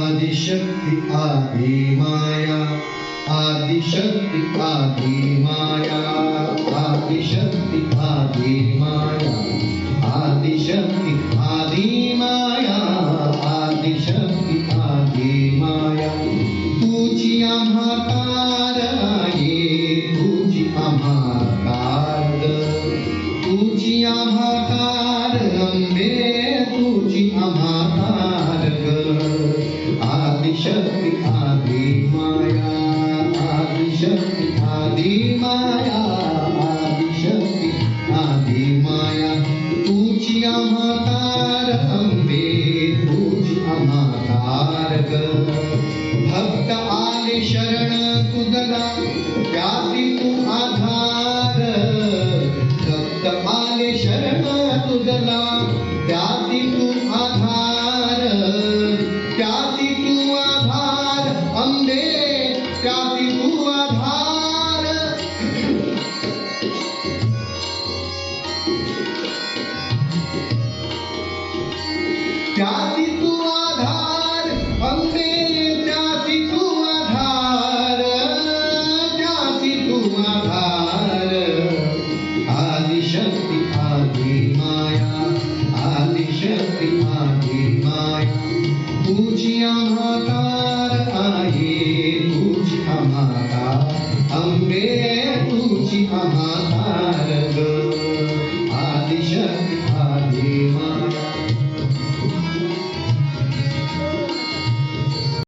आदिशक्ति आदि माया, आदिशक्ति आदि माया, आदिशक्ति आदि माया, आदिशक्ति आदि माया, आदिशक्ति आदि माया। तुझी आम्हा तार आहे, तुझी आम्हा तार, तुझी आम्हा तार अंबे, तुझी आम्हा तार ग। आदिशक्ति आदि माया, आदिशक्ति आदि माया, आदिशक्ति आदि माया। तुझी आम्हा तार अंबे, तुझी आम्हा तार ग। भक्त आले शरण तुझला, त्यासी तू आधार, भक्त आले शरण तुझला, त्यासी तू आधार, त्यासी तू आधार अंबे, त्यासी तू आधार। त्यासी तू आधार अंबे, त्यासी तू आधार, त्यासी तू आधार। आदिशक्ति आदि माया, आदिशक्ति आदि माया। तुझी आम्हा तार आहे, तुझी आम्हा तार अंबे, तुझी आम्हा